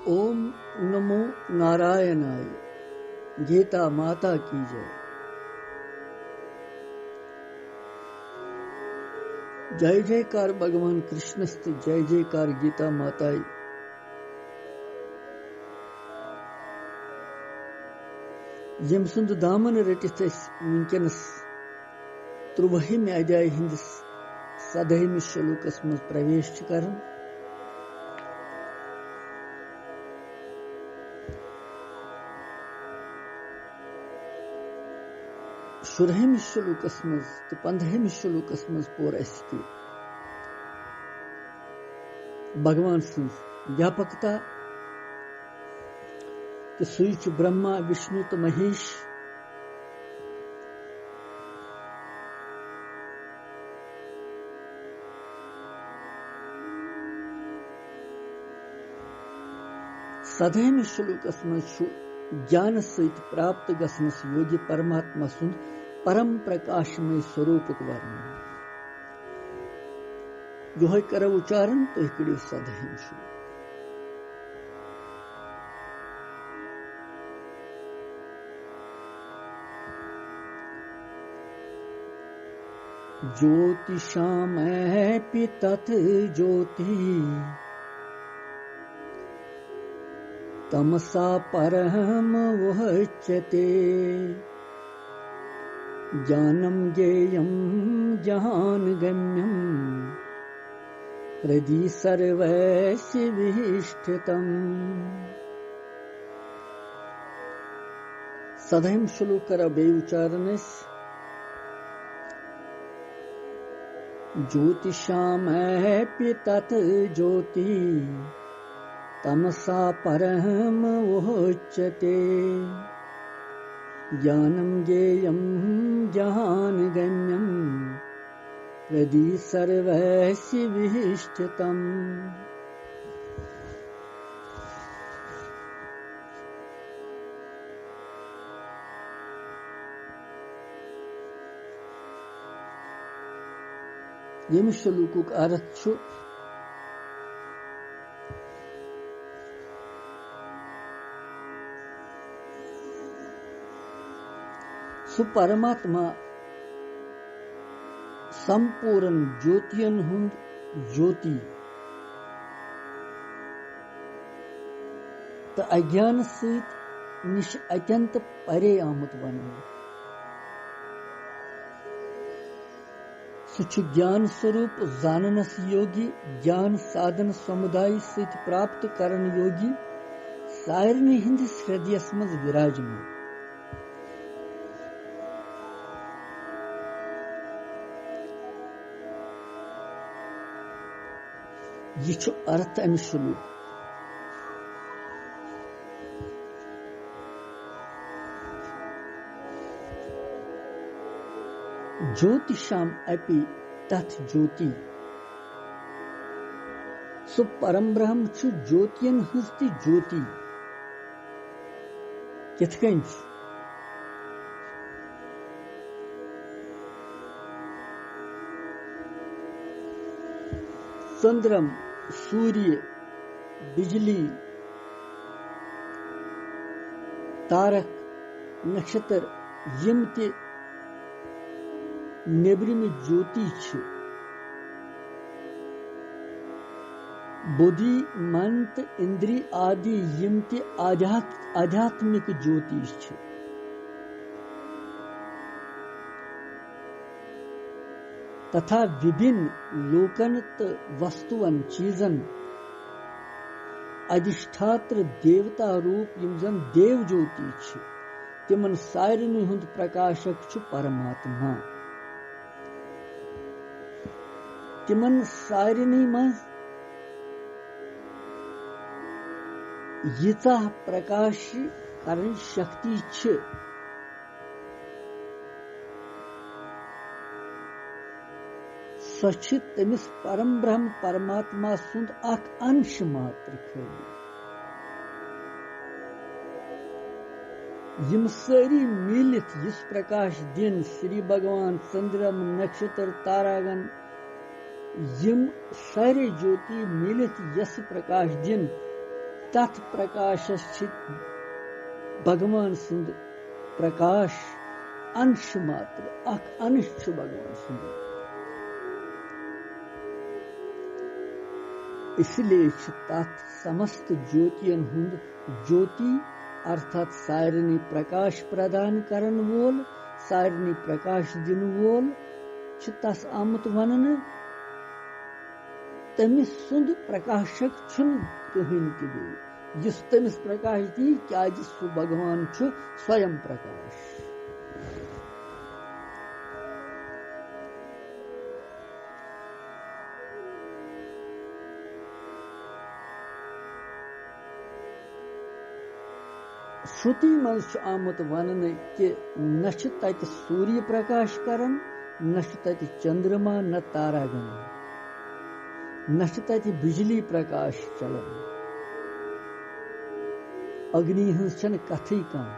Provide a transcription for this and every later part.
ओम नमो नारायणाय। गीता माता की जय। जय जयकार भगवान कृष्णस्त, जय जयकार गीता माताय। यम सुंद दामन रटित वुनकस 13 अध्याय हिंदिस 17 श्लोकस मज प्रवेश करन। शुरहम श्लोकस मज तो 15 श्लोकस मज पोर अस भगवान सं व्यापकता कि सुई ब्रह्मा विष्णु तो महेश। सदहम श्लोकस मज ज्ञान सहित प्राप्त गसनस योगी परमात्मा सुंद परम प्रकाशमय स्वरूप वर्णन। यो कर उच्चारण तो करो सदहम श्लोक। ज्योतिषामपि तत् ज्योति तमसा परम वोच्यते। ज्ञानं ज्ञेयं ज्ञानगम्यं हृदि सर्वस्य विष्ठितम्। सदहम श्लोक कर बे उच्चारणस। ज्योतिषामपि तत् ज्योति तमसा परम वोच्यते। ज्ञानं ज्ञेयं ज्ञानगम्यं हृदि सर्वस्य विष्ठितम्। यम श्लोक अर्थ सु परमात्मा संपूर्ण ज्योतियन हुंद ज्योति तो अज्ञान सहित निश अत्यंत परे आमुत वन। सु ज्ञान स्वरूप जाननस योगी, ज्ञान साधन समुदाय सहित प्राप्त करन योगी सारनी हिंदिस हृदयस मज विराजमान। यह अर्थ अमि श्लोक। ज्योतिषाम अपि तत् ज्योति सु परम ब्रह्म छु ज्योतियन हज ति ज्योति। किथ कन चंद्रम, सूर्य, बिजली, तारक, नक्षत्र यम ते नेब्रिम ज्योति छ। बुद्धि, मंत, इंद्री आदि यम ते आध्यात्मिक ज्योति छ। तथा विभिन्न लोकन वस्तुअन चीजन अधिष्ठात्र देवता रूप यम देव ज्योति छ, तिमन सारनी हुंद प्रकाशक छु परमात्मा। तिमन सारनी मज यीचा प्रकाश करन शक्ति छ। सच तमिस परम ब्रह्म परमात्मा सुंद अख अंश मात्र खाली। यम सारी मिलित इस प्रकाश दिन श्री भगवान चंद्रम, नक्षत्र, तारागण यम सारे ज्योति मिलित यस प्रकाश दिन तथ प्रकाश भगवान सुंद प्रकाश अंश मात्र अख अंश भगवान सुंद इसलिए तथ समस्त ज्योतियन हुंद ज्योति अर्थात सारनी प्रकाश प्रदान करन वोल सारनी प्रकाश दिन वोल तस आमुत वन तमिस सुंद प्रकाशक छुन कहीं ते जिस तमिस प्रकाश दी क्या सु भगवान छु स्वयं प्रकाश श्रुति मज आमुत वन कि न तत सूर्य प्रकाश करन न तत चंद्रमा न तारागण न तत बिजली प्रकाश चलन अग्नि हन कथी कम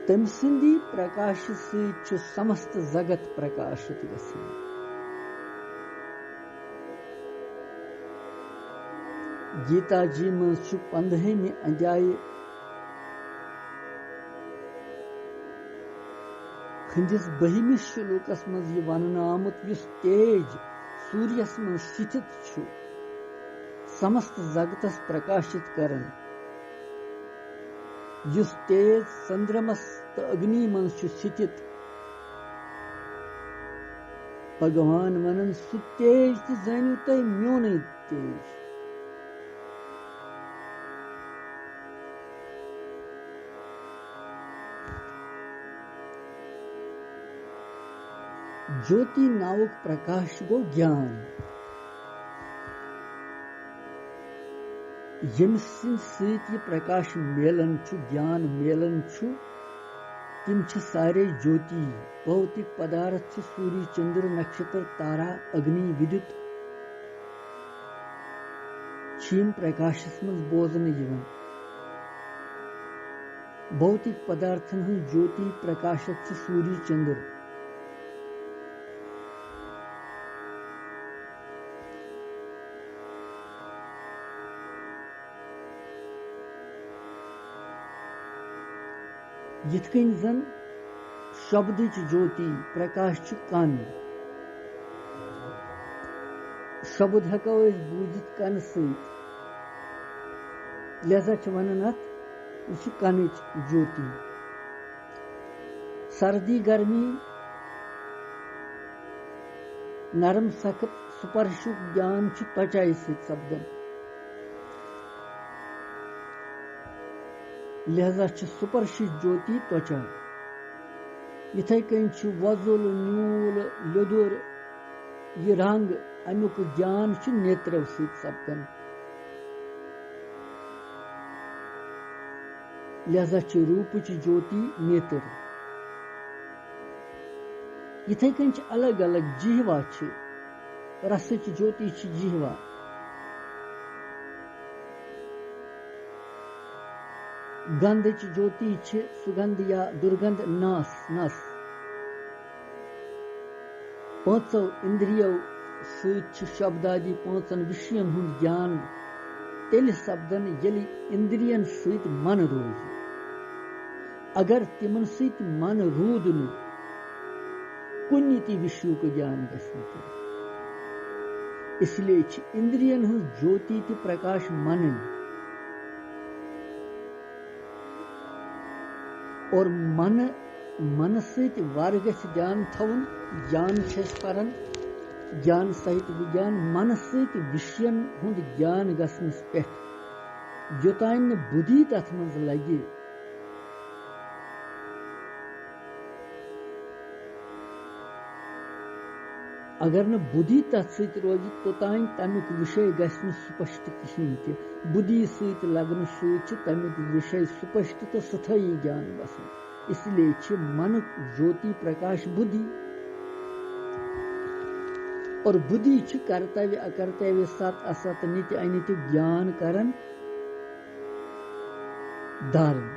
तम सिंदी प्रकाश से समस्त जगत प्रकाशित गसन गीता जी मज 15वें अध्याय खंडिस 12वें श्लोकस मज यह वन आमुत युस तेज सूर्यस मज स्थित छु समस्त जगतस प्रकाशित करन युस तेज चंद्रमस तो अग्नि मज छु स्थित भगवान वनन सु तेज तो जानियो तय म्योन तेज ज्योति नावक प्रकाश गो ज्ञान यम सत्य प्रकाश मेलन छु ज्ञान मेलन छु तिम छ सारे ज्योति भौतिक पदार्थ छु सूर्य चंद्र नक्षत्र तारा अग्नि विद्युत छीम प्रकाशस मज बोजन यवन भौतिक पदार्थन हन ज्योति प्रकाशक छु सूर्य चंद्र यिथकन जन शब्दच ज्योति प्रकाश कान शब्द हको बूझित कान सत लिहाजा वनान अत यह कानच ज्योति सर्दी गर्मी नरम सख्त स्पर्शुक ज्ञान त्वचा सपदन लिहाजा स्पर्शित ज्योति त्वचा इथे कन वजुल न्यूल लोदुर यह रंग अमुक ज्ञान नेत्रो सपदन लिहाजा रूपच ज्योति नेत्र इथे कन अलग अलग जिहवा रसच ज्योति जिहवा गंध ज्योति सुगंध या दुर्गंध नास नस पांचों इंद्रियों सत शब्दादि पांचन विषयन हुंद ज्ञान तेल सपदन यलि इंद्रियन सत मन रोज अगर तिमन सत मन रूद न कुन्नि ति विषय को ज्ञान गसन इसलिए इंद्रियन हुंद ज्योति ति प्रकाश मन और मन सहित वार ज्ञान थवन ज्ञान पारन ज्ञान सहित विज्ञान मन सहित विषयन हुंद ज्ञान गसनस पे योतान बुद्धि तथ मज लगे अगर न बुद्धि तथ सहित रोज तोतान तमिक विषय गसन स्पष्ट कहीं ते बुद्धि सहित लगन सहित तमिक विषय स्पष्ट तो स्थायी ज्ञान बसन इसलिए मन ज्योति प्रकाश बुद्धि और बुद्धि कर्तव्य अकर्तव्य सत असत नित्य अनित्य ज्ञान करन धारण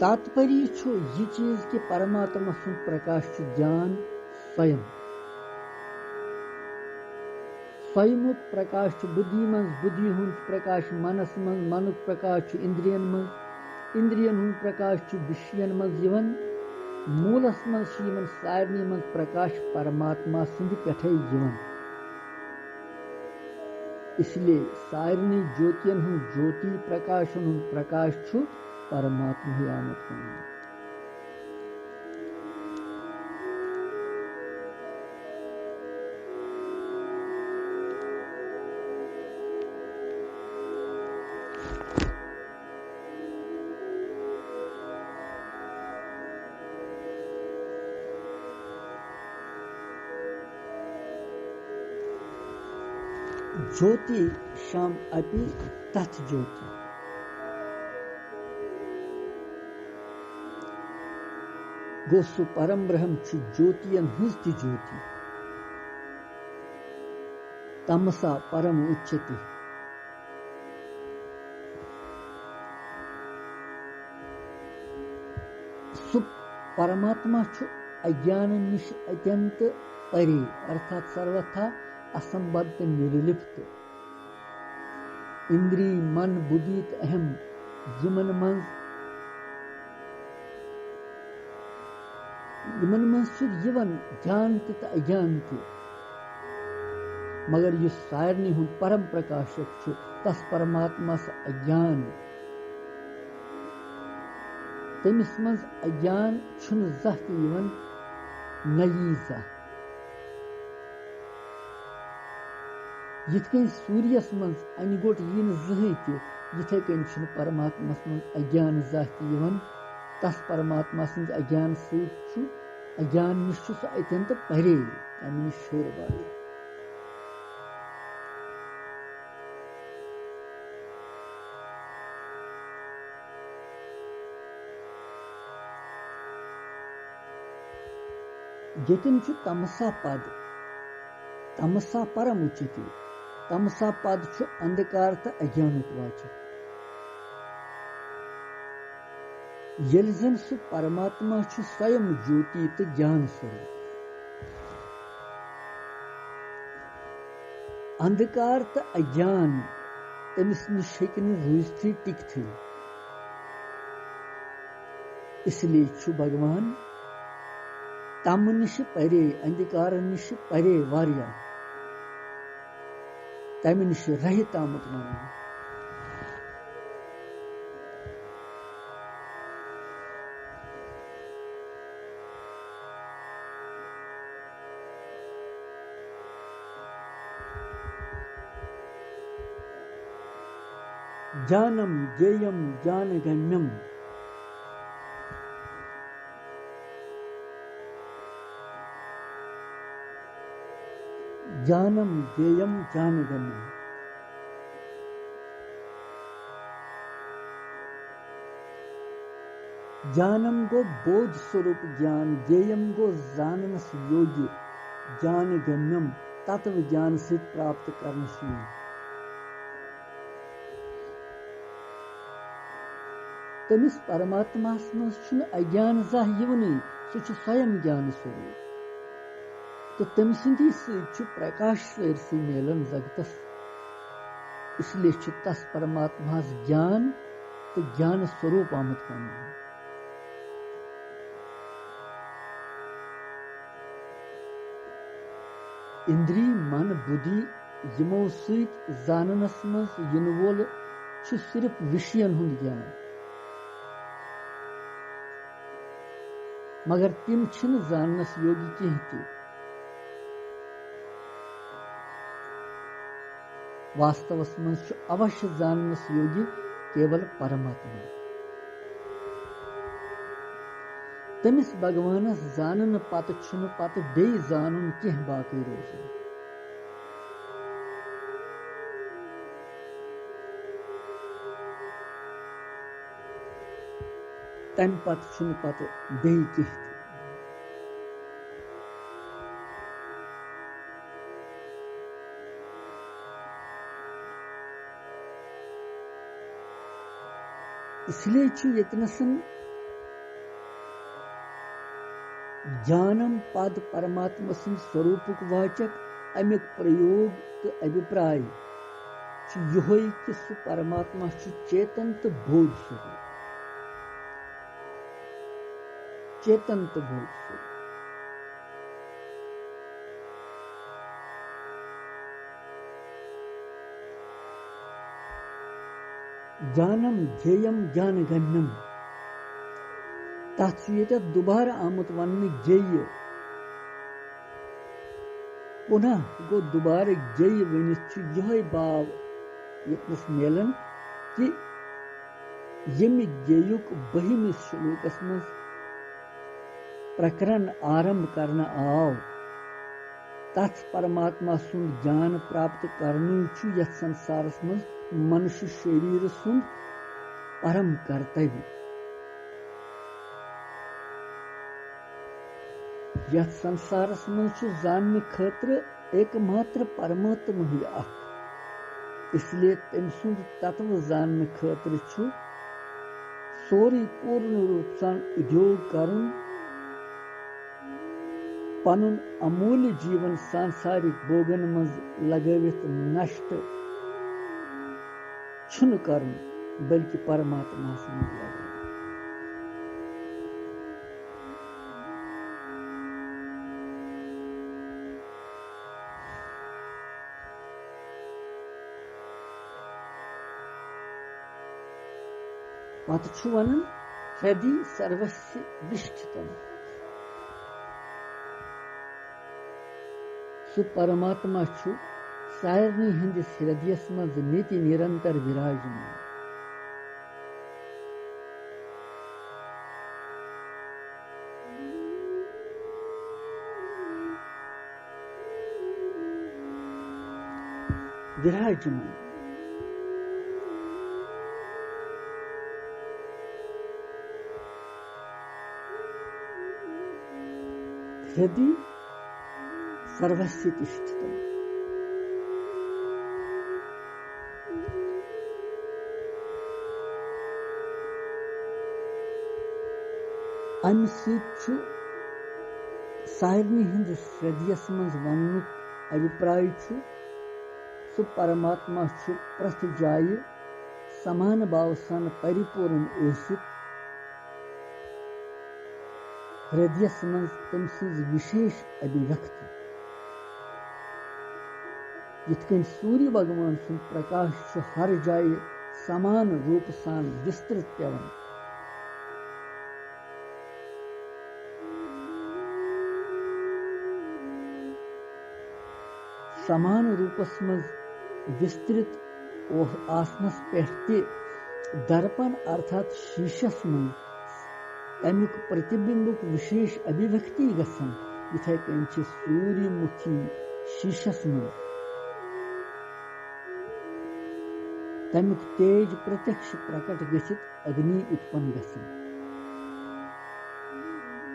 तात्पर्य यह चीज कि परमात्मा सुन प्रकाश ज्ञान स्वयं स्वयमुक प्रकाश बुद्धि मं, बुद्धि हुंद प्रकाश मनस मं, मनुक प्रकाश इंद्रियन मं, इंद्रियन हुंद प्रकाश विषयन मं यवन, मूलस मं यमन सारनी मं प्रकाश परमात्मा सिंध पेठे यवन। इसलिए सारनी ज्योतियन हुंद ज्योति प्रकाशन हुंद प्रकाश छु परमात्मा ही आमत करें। ज्योति शाम अपि तथ ज्योति, गोसु परम ब्रह्म छु ज्योतियन हुस्ति ज्योति, तमसा परम उच्यते। सु परमात्मा छु अज्ञान निश अत्यंत परे, अर्थात सर्वथा असंबद्ध निर्लिप्त। इंद्री मन बुद्धि अहम यमन मं यवन ज्ञान तो अज्ञान ते, मगर यह सारनी हुंद परम प्रकाशक छु तस परमात्मा से अज्ञान, तमिस मं अज्ञान छुन जह ते यवन नयी जह। यिथ कन सूर्यस मं अनगोट यी जहें ते, यिथे कन छुन परमात्मास मं अज्ञान जह ते यवन। तस परमात्मा सिंद अज्ञान सहित छु अज्ञान निश छु सह अत्यंत परे, तमि निश शोर बारे। यतिन छु तमसा पद, तमसा परम उच्यते। तमसा पद छु अंधकार त अज्ञानुक वाचक। यलि जन सु परमात्मा छु स्वयं ज्योति तो ज्ञान स्वरूप, अंधकार तो अज्ञान तमिस निश हेकि रूजथी टिकथी। इसलिए छु भगवान तम निश परे, अंधकार निश परे वारिया, तमि निश रहित आमत वन। ज्ञानम ज्ञेयम ज्ञानगम्यम, ज्ञानम ज्ञेयम ज्ञानगम्यम। ज्ञानम गो बोध स्वरूप ज्ञान, ज्ञेयम गो जाननस योग्य, ज्ञानगम्यम तत्व ज्ञान से प्राप्त करनशील। तमिस परमात्मा मं अज्ञान जह यवनी, सु स्वयं ज्ञान स्वरूप। तो तम सिंदी सु प्रकाश सरसी मेलन जगतस। इसलिए तस परमात्मा ज्ञान तो ज्ञान स्वरूप आमत करना। इंद्री मन बुद्धि यमो सहित जाननस मं इन वोल सिर्फ विषयन हुंद ज्ञान, मगर तिम छिन जाननस योगी कह ते। वास्तवस मं अवश्य जाननस योगी केवल परमात्मा। तमिस भगवानस जानन पत छुन पत बे जानन कह बाकी रोजन। तम पत छुन पत बे कह। इसलिए यतनसन ज्ञानम पद परमात्मा सिंह स्वरूप वाचक अमिक प्रयोग तो अभिप्राय यहोय कि सु परमात्मा चेतन तो बोध स्वरूप, चेतन तो बोध स्वरूप। ज्ञानम ज्ञेयम ज्ञानगम्यम तथ दोबारा आमुत वन ज्ञेय पुनः गो दोबारा ज्ञेय वनित यह भाव यतनस मिलन कि यमि ज्ञेयुक 12वें श्लोकस मज प्रकरण आरंभ करना आव तथ परमात्मा सुंद ज्ञान प्राप्त करनु यथ संसारस मज मनुष्य शरीर सुंद परम कर्तव्य। यथ संसारस मज जानने खतर एकमात्र परमात्मा ही अख, इसलिए तम सुंद तत्व जानने खतर सोरी पूर्ण रूप से उद्योग करुन, पनुन अमूल्य जीवन सांसारिक भोगन मज लगवित नष्ट छुन कर्म बल्कि परमात्मा से लगा। पत वन हृदय सर्वस्य विष्ठितम, सु परमात्मा सारनी हंदिस हृदयस मज नीति निरंतर विराजमान। विराजमान हृदय सर्वस्य तिष्ठितम, अम सारनी हंदिस हृदयस मज वनुक अभिप्राय सु परमात्मा प्रथ जाय समान भाव सन परिपूर्ण ऊसित हृदयस मज तम सज विशेष अभिव्यक्ति यिथकन सूर्य भगवान सुन प्रकाश हर जाय समान रूप सान विस्तृत पेवन, समान रूपस मज विस्तृत आसनस पे दर्पण अर्थात शीशस मज तमिक प्रतिबिंबुक विशेष अभिव्यक्ति गसन इथे कन सूर्यमुखी शीशस मज तमिक तेज प्रत्यक्ष प्रकट गसित अग्नि उत्पन्न गसन।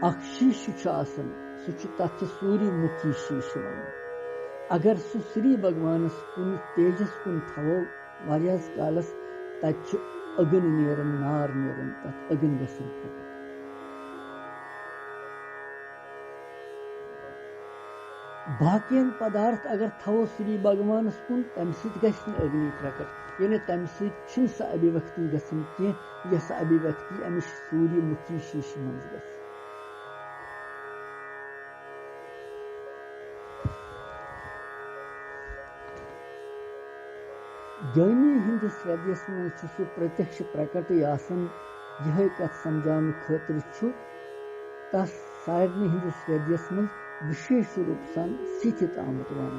अख शीश आसन सह तथ सूर्यमुखी शीश वन, अगर सु श्री भगवानस कुन तेजस कुन थवो वारियास कालस तच अगन नेरन नार नेरन तथ अगन गसन प्रकट। बाकियन पदार्थ अगर थवो श्री भगवानस कुन तम सत गछ अग्नि प्रकट, यानी तम सत सा अभिव्यक्ति गसन कि यस अभिव्यक्ति अमिश सूर्यमुखी शीश मज गस। ज्ञानी हिंदिस हृदयस मज सु प्रत्यक्ष प्रकट आसन यह कथ समझाने खतर तस सारनी हिंदिस हृदयस मज विशेष रूप से स्थित आमुत वन।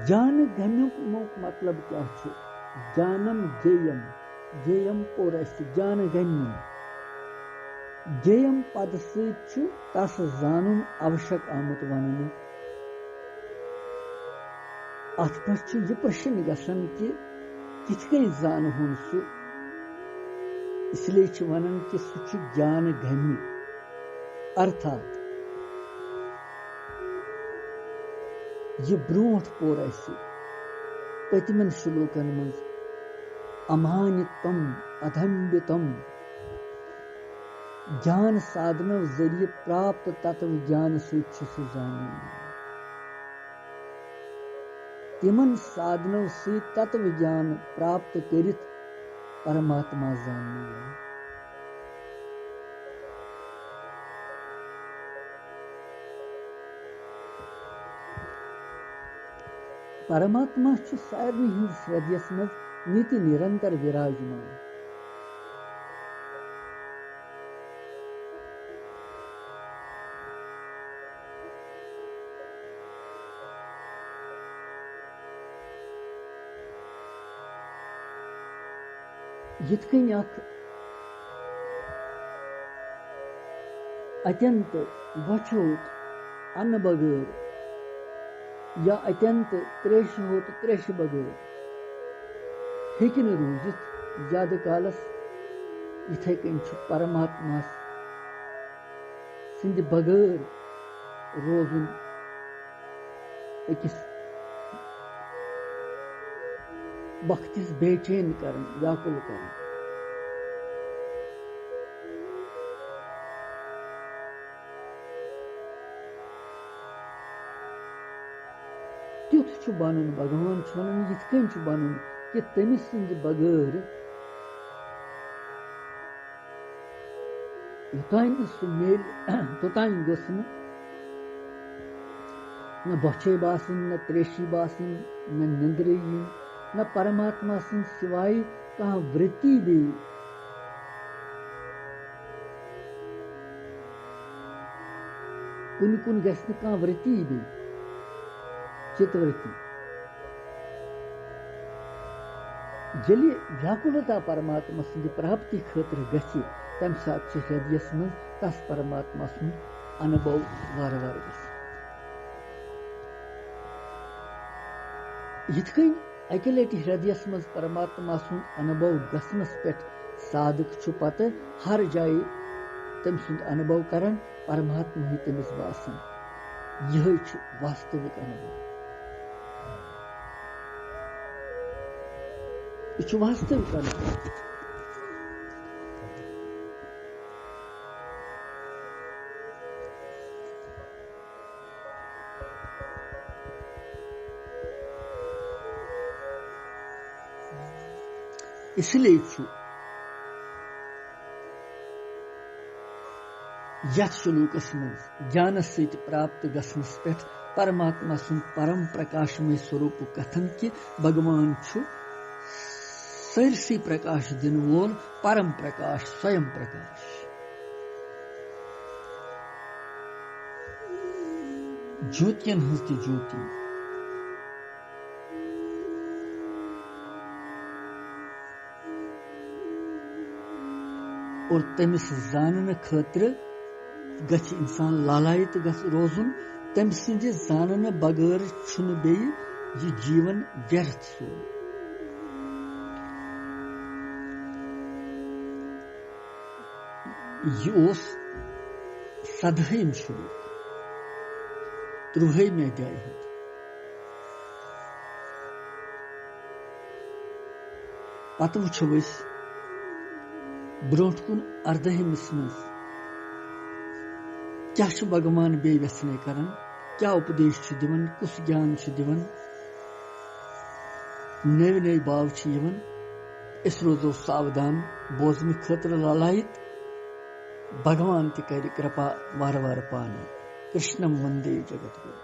ज्ञान गम्युक मतलब क्या है? ज्ञानम ज्ञेयम, ज्ञेयम और ज्ञान गम्यम, ज्ञेयम पद सु तस जानन आवश्यक आमुत वन। अत पे यह प्रश्न गसन कि कित कन जान सु, इसलिए वनान कि सु ज्ञान गम्य, अर्थात यह ब्रोट पोर पतमन श्लोकन मज अमानितम अधम्बितम ज्ञान साधनों जरिए प्राप्त तत्व ज्ञान सु जानी तिमन साधनों से तत्व ज्ञान प्राप्त करित परमात्मा जानी परमात्मा सारे हंदिस हृदयस मज नीति निरंतर विराजमान यिथकन अत्यंत बछोत अन्न बगैर या अत्यंत त्रेश हो तो त्रेश बगैर हेक रूजित ज्यादा कालस इथे कन परमात्मा सिंद बगैर रोजुन अकिस वक्तिस बेचैन करन व्याकुल करन तुथ बनन भगवान वन यिथकन बनन कि तमिस सिंद बगैर युतान सह मेल तोतान गोस न बचे बासिन न त्रेशी बासिन न निंद्र यीन न परमात्मा सिंह सिवाय कहाँ वृत्ति भी कुन कुन गस कहाँ वृत्ति भी चितवृत्ति जलि व्याकुलता परमात्मा सिंह प्राप्ति खतर गछि तम सात हृदयस मज तस परमात्मा सुन अनुभव वार वार यिथकन अकि लटि हृदयस मज परमात्मा सुन अनुभव गसनस पे साधक पत हर जाय तम सुंद अनुभव करन परमात्मा ही तमिस बासन यह वास्तविक अनुभव यह वास्तविक अनुभव इसलिए यथ श्लोकस मज ज्ञान सहित प्राप्त गसनस पे परमात्मा सुन परम प्रकाशमय स्वरूप कथन कि भगवान सरसी प्रकाश दिन वोल परम प्रकाश स्वयं प्रकाश ज्योतियन हज ति ज्योति और तमिस जानन खतर गछ इंसान लालायित गछ रोजुन तम सिंद जानन बगैर छुन बे यह जीवन व्यर्थ सो यह सदहम श्लोक 13 अध्याय पत वुछो ब्रोट कुन 18 मज क्या भगवान बे व्यसने करन क्या उपदेश दिवन कुस ज्ञान दिवन नव नव बाव यवन इस रोजो सावधान बोजन खतर लालायित भगवान त कर कृपा वार वार पानी कृष्णम वंदे जगत गुरु।